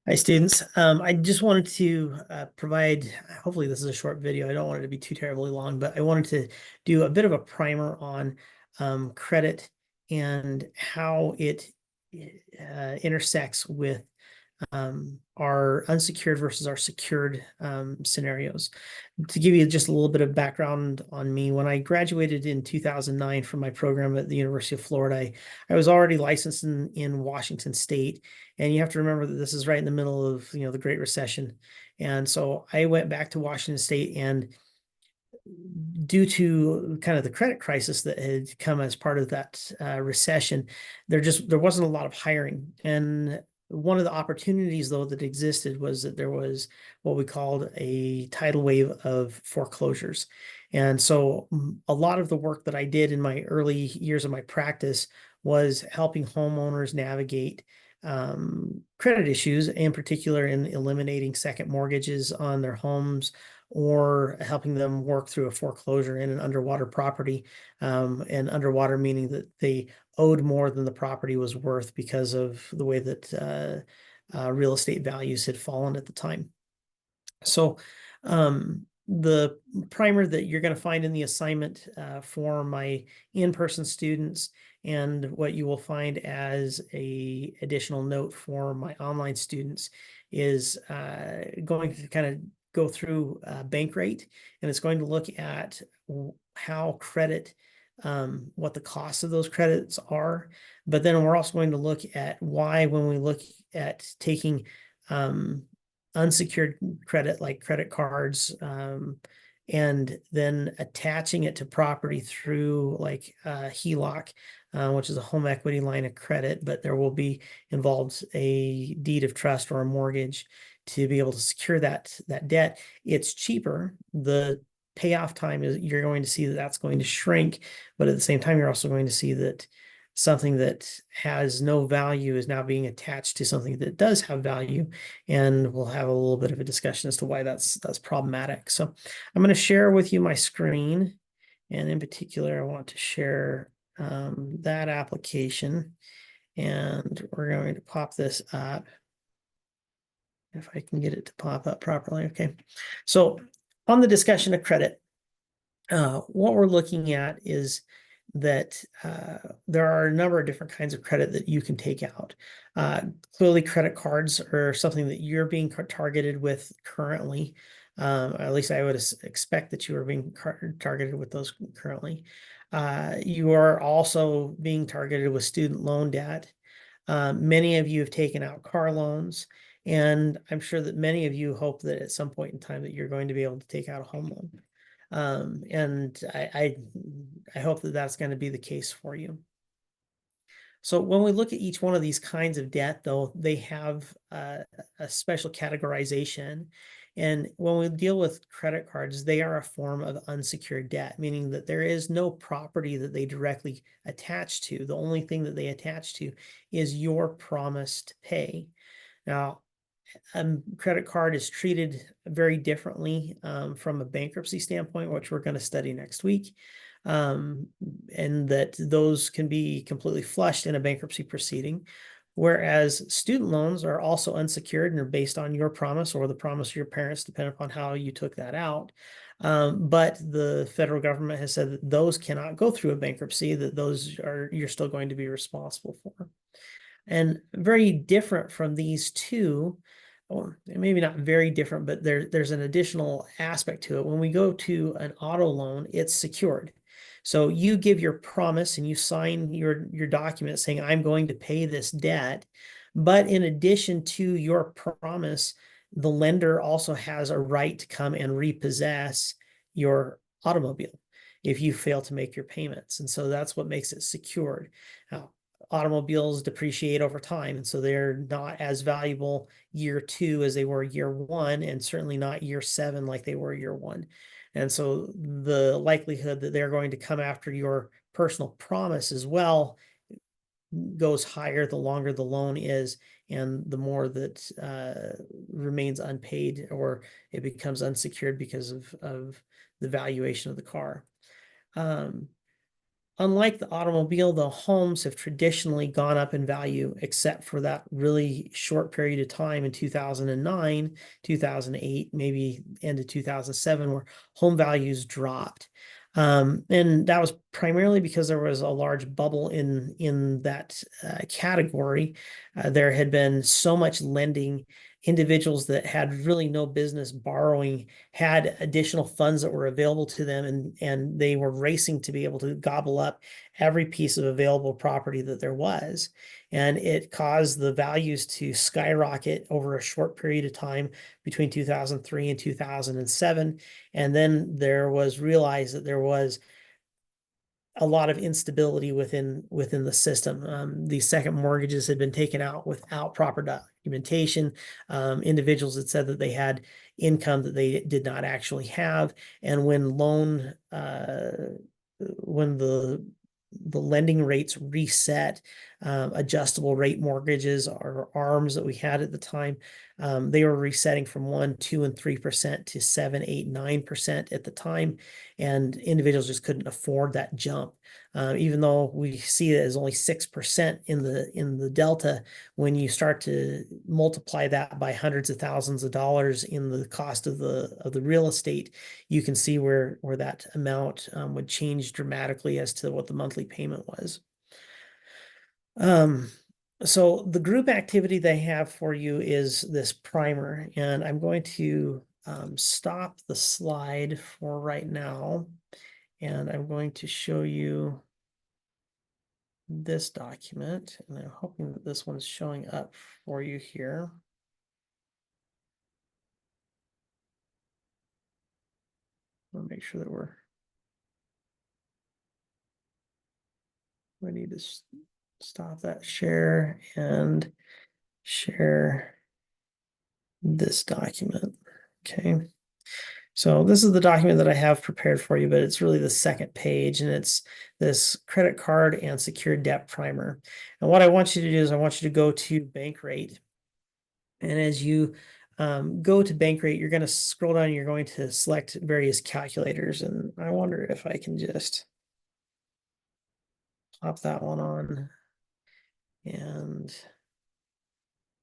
Hi, students. I just wanted to provide, hopefully this is a short video. I don't want it to be too terribly long, but I wanted to do a bit of a primer on credit and how it intersects with our unsecured versus our secured scenarios. To give you just a little bit of background on me, when I graduated in 2009 from my program at the University of Florida, I was already licensed in Washington State. And you have to remember that this is right in the middle of, the Great Recession. And so I went back to Washington State, and due to kind of the credit crisis that had come as part of that recession, there wasn't a lot of hiring. And one of the opportunities, though, that existed was that there was what we called a tidal wave of foreclosures. And so a lot of the work that I did in my early years of my practice was helping homeowners navigate credit issues, in particular in eliminating second mortgages on their homes, or helping them work through a foreclosure in an underwater property. And underwater meaning that they owed more than the property was worth because of the way that real estate values had fallen at the time. So the primer that you're going to find in the assignment for my in-person students, and what you will find as a additional note for my online students, is going to kind of go through Bankrate, and it's going to look at how credit, what the costs of those credits are. But then we're also going to look at why, when we look at taking unsecured credit like credit cards, and then attaching it to property through like HELOC, which is a home equity line of credit, but there will be involved a deed of trust or a mortgage to be able to secure that debt. It's cheaper. The payoff time is, you're going to see that that's going to shrink, but at the same time, you're also going to see that something that has no value is now being attached to something that does have value, and we'll have a little bit of a discussion as to why that's problematic. So I'm going to share with you my screen, and in particular, I want to share that application, and we're going to pop this up. If I can get it to pop up properly. Okay. So on the discussion of credit, what we're looking at is that there are a number of different kinds of credit that you can take out. Clearly, credit cards are something that you're being targeted with currently. At least I would expect that you are being targeted with those currently. You are also being targeted with student loan debt. Many of you have taken out car loans, and I'm sure that many of you hope that at some point in time that you're going to be able to take out a home loan. And I hope that that's going to be the case for you. So when we look at each one of these kinds of debt, though, they have a special categorization. And when we deal with credit cards, they are a form of unsecured debt, meaning that there is no property that they directly attach to. The only thing that they attach to is your promise to pay. Now, credit card is treated very differently from a bankruptcy standpoint, which we're going to study next week, and that those can be completely flushed in a bankruptcy proceeding. Whereas student loans are also unsecured and are based on your promise or the promise of your parents, depending upon how you took that out. But the federal government has said that those cannot go through a bankruptcy, that those are, you're still going to be responsible for. And very different from these two, or maybe not very different, but there's an additional aspect to it. When we go to an auto loan, it's secured. So you give your promise and you sign your document saying, I'm going to pay this debt. But in addition to your promise, the lender also has a right to come and repossess your automobile if you fail to make your payments. And so that's what makes it secured. Now, automobiles depreciate over time, and so they're not as valuable year two as they were year one, and certainly not year seven like they were year one. And so the likelihood that they're going to come after your personal promise as well goes higher the longer the loan is, and the more that remains unpaid or it becomes unsecured because of the valuation of the car. unlike the automobile, the homes have traditionally gone up in value, except for that really short period of time in 2009, 2008, maybe end of 2007, where home values dropped. And that was primarily because there was a large bubble in that category. There had been so much lending. Individuals that had really no business borrowing had additional funds that were available to them, and they were racing to be able to gobble up every piece of available property that there was. And it caused the values to skyrocket over a short period of time between 2003 and 2007. And then there was realized that there was a lot of instability within the system. These second mortgages had been taken out without proper documentation. Individuals had said that they had income that they did not actually have, and when the lending rates reset, adjustable rate mortgages or ARMs that we had at the time, they were resetting from 1, 2, and 3% to 7, 8, 9% at the time, and individuals just couldn't afford that jump. Even though we see it as only 6% in the delta, when you start to multiply that by hundreds of thousands of dollars in the cost of the real estate, you can see where that amount would change dramatically as to what the monthly payment was. So the group activity they have for you is this primer, and I'm going to stop the slide for right now, and I'm going to show you this document, and I'm hoping that this one's showing up for you here. I'll make sure that we need to stop that share and share this document. Okay. So this is the document that I have prepared for you, but it's really the second page, and it's this credit card and secured debt primer. And what I want you to do is I want you to go to Bankrate. And as you go to Bankrate, you're going to scroll down and you're going to select various calculators. And I wonder if I can just pop that one on. And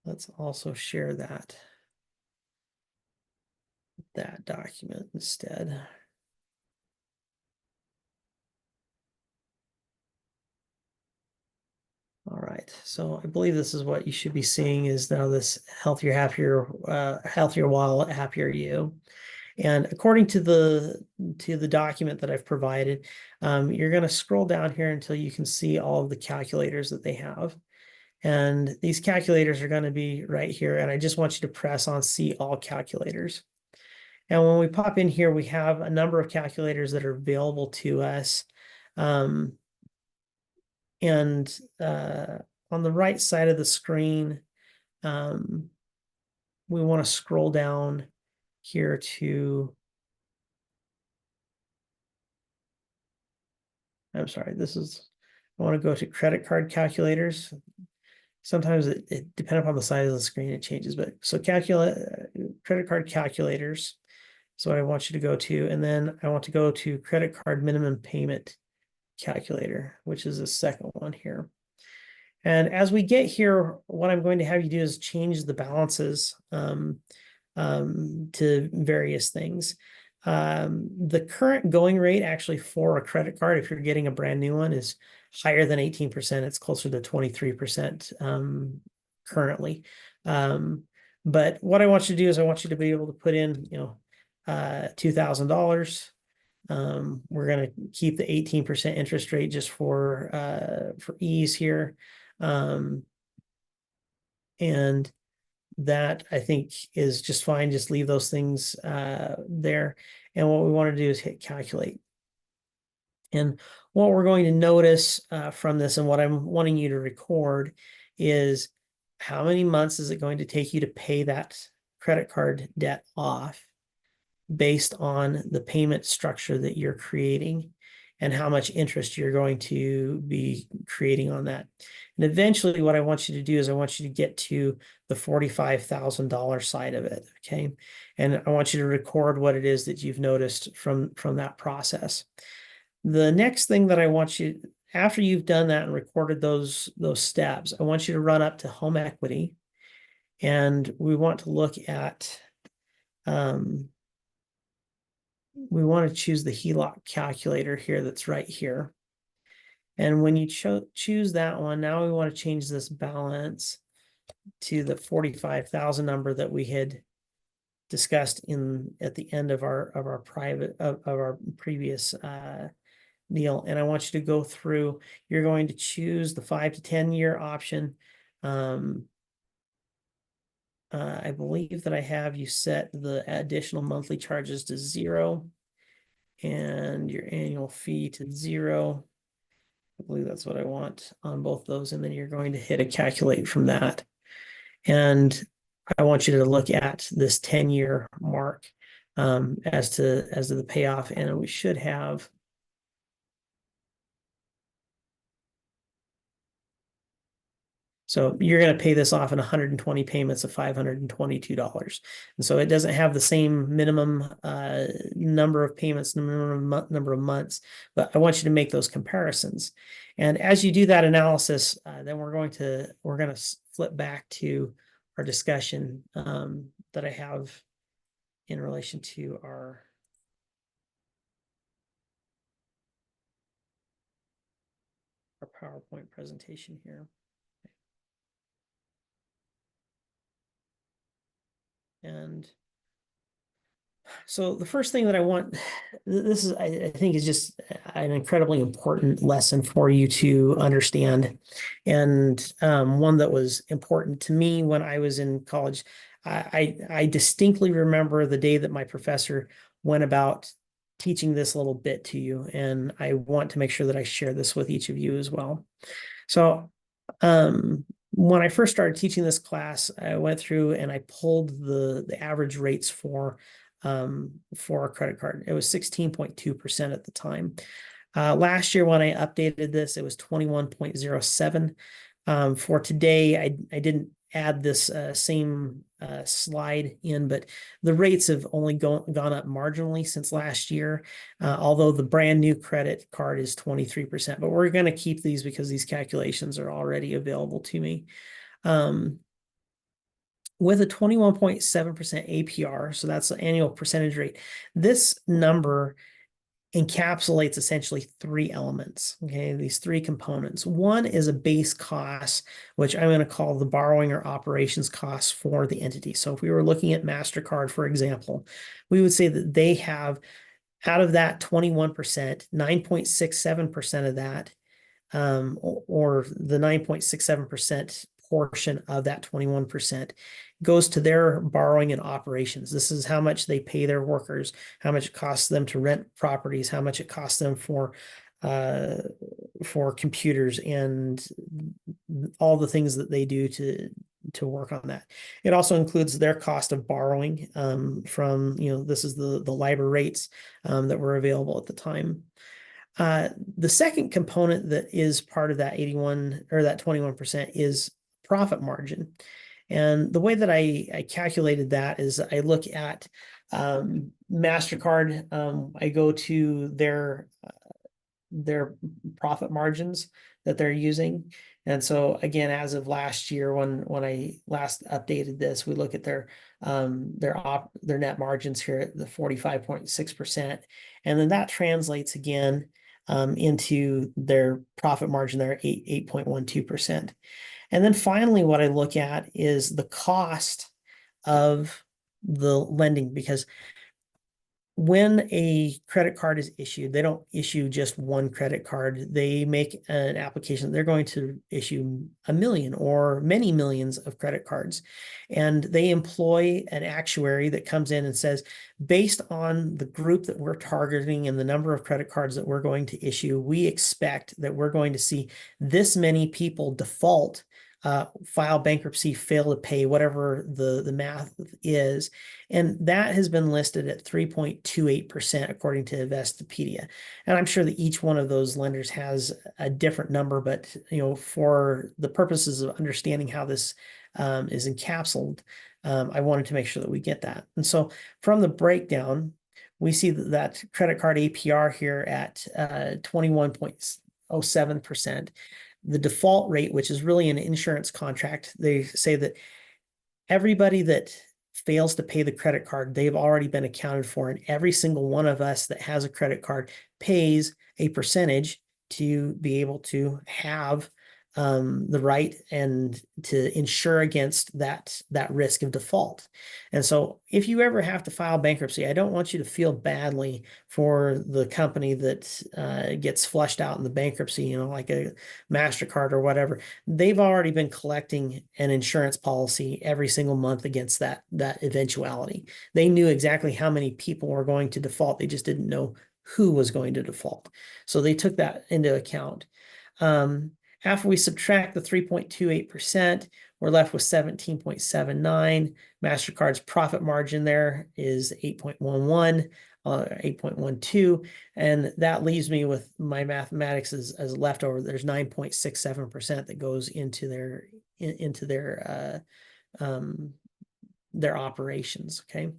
let's also share that document instead. All right, so I believe this is what you should be seeing is now this healthier, happier, healthier wallet, happier you. And according to the document that I've provided, you're going to scroll down here until you can see all of the calculators that they have. And these calculators are going to be right here. And I just want you to press on See All Calculators. And when we pop in here, we have a number of calculators that are available to us. And on the right side of the screen, we want to scroll down here to, I'm sorry, I want to go to credit card calculators. Sometimes it depends upon the size of the screen, it changes, but so credit card calculators. So what I want you to go to, and then I want to go to credit card minimum payment calculator, which is the second one here. And as we get here, what I'm going to have you do is change the balances to various things. The current going rate actually for a credit card, if you're getting a brand new one, is higher than 18%. It's closer to 23% currently. But what I want you to do is I want you to be able to put in, $2,000. We're going to keep the 18% interest rate just for ease here. And that I think is just fine. Just leave those things there. And what we want to do is hit calculate. And what we're going to notice from this, and what I'm wanting you to record, is how many months is it going to take you to pay that credit card debt off based on the payment structure that you're creating and how much interest you're going to be creating on that. And eventually what I want you to do is I want you to get to the $45,000 side of it, okay? And I want you to record what it is that you've noticed from that process. The next thing that I want you, after you've done that and recorded those steps, I want you to run up to home equity. And we want to look at, we want to choose the HELOC calculator here that's right here. And when you choose that one, now we want to change this balance to the 45,000 number that we had discussed at the end of our previous deal. And I want you to go through, you're going to choose the 5 to 10 year option. I believe that I have you set the additional monthly charges to 0 and your annual fee to 0. I believe that's what I want on both those. And then you're going to hit a calculate from that. And I want you to look at this 10-year mark as to the payoff. And we should have, so you're going to pay this off in 120 payments of $522. And so it doesn't have the same minimum number of payments, number of months, but I want you to make those comparisons. And as you do that analysis, then we're going to flip back to our discussion that I have in relation to our PowerPoint presentation here. And so the first thing that I want, this is, I think is just an incredibly important lesson for you to understand. And one that was important to me when I was in college. I distinctly remember the day that my professor went about teaching this little bit to you. And I want to make sure that I share this with each of you as well. So when I first started teaching this class, I went through and I pulled the average rates for a credit card. It was 16.2% at the time. Last year when I updated this, it was 21.07. For today, I didn't add this same slide in, but the rates have only gone up marginally since last year, although the brand new credit card is 23%. But we're going to keep these because these calculations are already available to me. With a 21.7% APR, so that's the annual percentage rate, this number encapsulates essentially 3 elements, okay, these 3 components. One is a base cost, which I'm going to call the borrowing or operations costs for the entity. So if we were looking at MasterCard, for example, we would say that they have, out of that 21%, 9.67% of that, or the 9.67% portion of that 21% goes to their borrowing and operations. This is how much they pay their workers, how much it costs them to rent properties, how much it costs them for computers and all the things that they do to work on that. It also includes their cost of borrowing from, this is the LIBOR rates that were available at the time. The second component that is part of that 81 or that 21% is profit margin. And the way that I calculated that is I look at MasterCard. I go to their profit margins that they're using. And so again, as of last year, when I last updated this, we look at their net margins here at the 45.6%. And then that translates again into their profit margin there, 8.12%. And then finally, what I look at is the cost of the lending, because when a credit card is issued, they don't issue just one credit card. They make an application. They're going to issue 1 million or many millions of credit cards. And they employ an actuary that comes in and says, based on the group that we're targeting and the number of credit cards that we're going to issue, we expect that we're going to see this many people default, file bankruptcy, fail to pay, whatever the math is. And that has been listed at 3.28% according to Investopedia. And I'm sure that each one of those lenders has a different number, but for the purposes of understanding how this is encapsulated, I wanted to make sure that we get that. And so from the breakdown, we see that credit card APR here at 21.07%. The default rate, which is really an insurance contract, they say that everybody that fails to pay the credit card, they've already been accounted for. And every single one of us that has a credit card pays a percentage to be able to have the right and to insure against that risk of default. And so if you ever have to file bankruptcy, I don't want you to feel badly for the company that gets flushed out in the bankruptcy, you know, like a MasterCard or whatever. They've already been collecting an insurance policy every single month against that eventuality. They knew exactly how many people were going to default. They just didn't know who was going to default. So they took that into account. After we subtract the 3.28%, we're left with 17.79. MasterCard's profit margin there is 8.11, 8.12, and that leaves me with my mathematics as leftover. There's 9.67% that goes into their operations. Okay,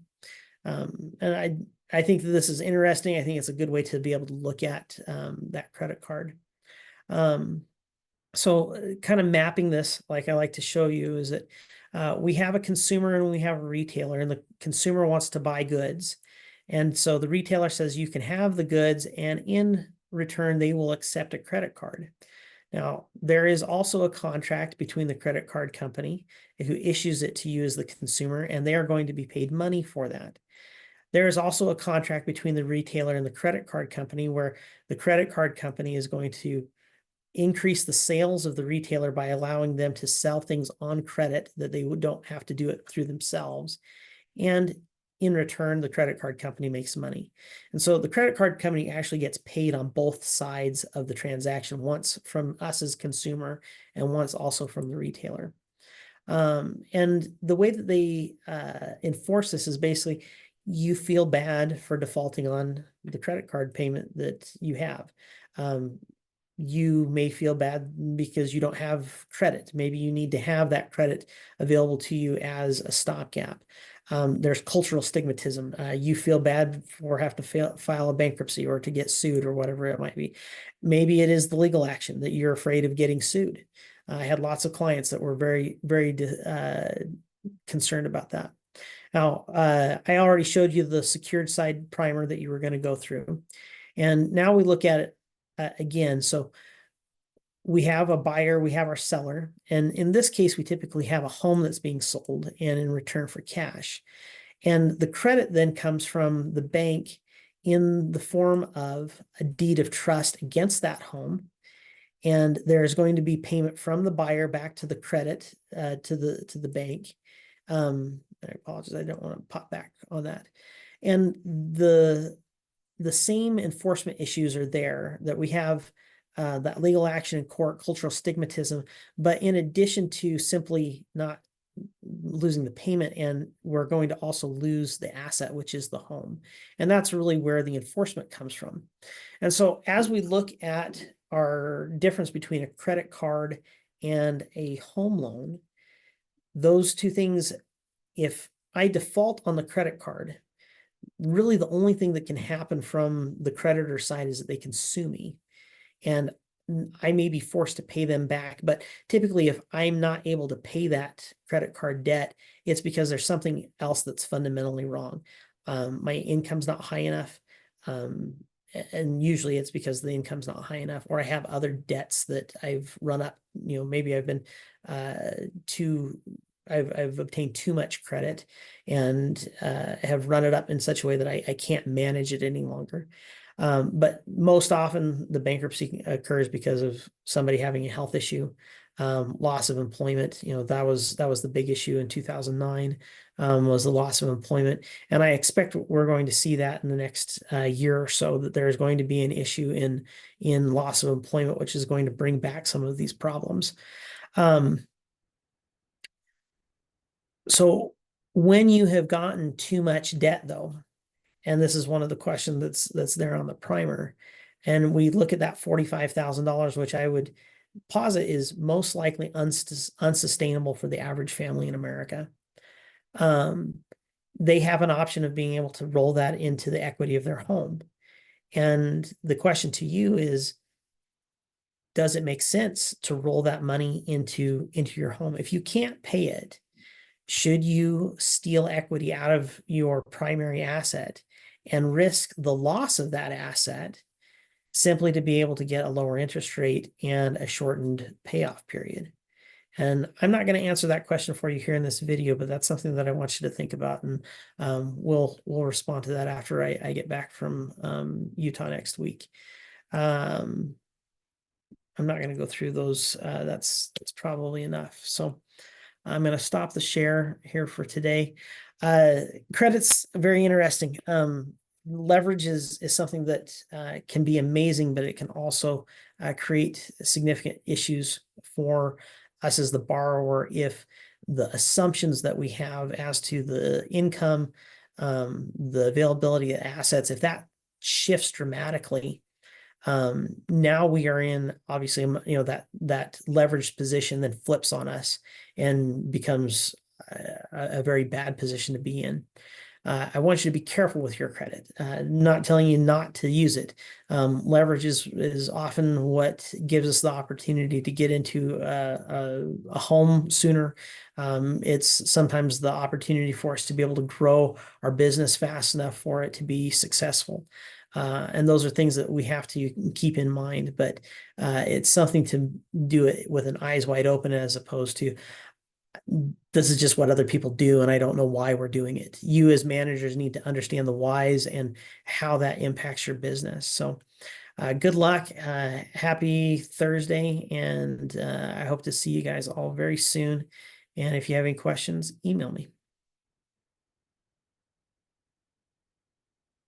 and I think that this is interesting. I think it's a good way to be able to look at that credit card. So kind of mapping this, like I like to show you, is that we have a consumer and we have a retailer, and the consumer wants to buy goods. And so the retailer says you can have the goods, and in return, they will accept a credit card. Now, there is also a contract between the credit card company who issues it to you as the consumer, and they are going to be paid money for that. There is also a contract between the retailer and the credit card company where the credit card company is going to increase the sales of the retailer by allowing them to sell things on credit that they don't have to do it through themselves. And in return, the credit card company makes money. And so the credit card company actually gets paid on both sides of the transaction, once from us as consumer and once also from the retailer. And the way that they enforce this is basically you feel bad for defaulting on the credit card payment that you have. You may feel bad because you don't have credit. Maybe you need to have that credit available to you as a stopgap. There's cultural stigmatism. You feel bad for have to file a bankruptcy or to get sued or whatever it might be. Maybe it is the legal action that you're afraid of getting sued. I had lots of clients that were very, very concerned about that. Now, I already showed you the secured side primer that you were going to go through. And now we look at it again. So we have a buyer, we have our seller, and in this case, we typically have a home that's being sold and in return for cash. And the credit then comes from the bank in the form of a deed of trust against that home. And there's going to be payment from the buyer back to the credit to the bank. I apologize, I don't want to pop back on that. And the same enforcement issues are there, that we have that legal action in court, cultural stigmatism, but in addition to simply not losing the payment, and we're going to also lose the asset, which is the home. And that's really where the enforcement comes from. And so as we look at our difference between a credit card and a home loan, those two things, if I default on the credit card, really the only thing that can happen from the creditor side is that they can sue me, and I may be forced to pay them back. But typically, if I'm not able to pay that credit card debt, it's because there's something else that's fundamentally wrong. My income's not high enough. And usually it's because the income's not high enough, or I have other debts that I've run up. You know, maybe I've been I've obtained too much credit and have run it up in such a way that I can't manage it any longer. But most often the bankruptcy occurs because of somebody having a health issue, loss of employment. You know, that was the big issue in 2009, was the loss of employment. And I expect we're going to see that in the next year or so, that there's going to be an issue in loss of employment, which is going to bring back some of these problems. So when you have gotten too much debt, though, and this is one of the questions that's there on the primer, and we look at that $45,000, which I would posit is most likely unsustainable for the average family in America. they have an option of being able to roll that into the equity of their home. And the question to you is, does it make sense to roll that money into your home? If you can't pay it, should you steal equity out of your primary asset and risk the loss of that asset simply to be able to get a lower interest rate and a shortened payoff period? And I'm not going to answer that question for you here in this video, but that's something that I want you to think about. And we'll respond to that after I get back from Utah next week. I'm not going to go through those. That's probably enough. So I'm going to stop the share here for today. Credit's very interesting. Leverage is something that can be amazing, but it can also create significant issues for us as the borrower if the assumptions that we have as to the income, the availability of assets, if that shifts dramatically, now we are in, obviously, that leveraged position then flips on us and becomes a very bad position to be in. I want you to be careful with your credit, not telling you not to use it. Leverage is often what gives us the opportunity to get into a home sooner. It's sometimes the opportunity for us to be able to grow our business fast enough for it to be successful. And those are things that we have to keep in mind, but it's something to do it with an eyes wide open as opposed to, this is just what other people do and I don't know why we're doing it. You as managers need to understand the whys and how that impacts your business. So good luck. Happy Thursday. And I hope to see you guys all very soon. And if you have any questions, email me.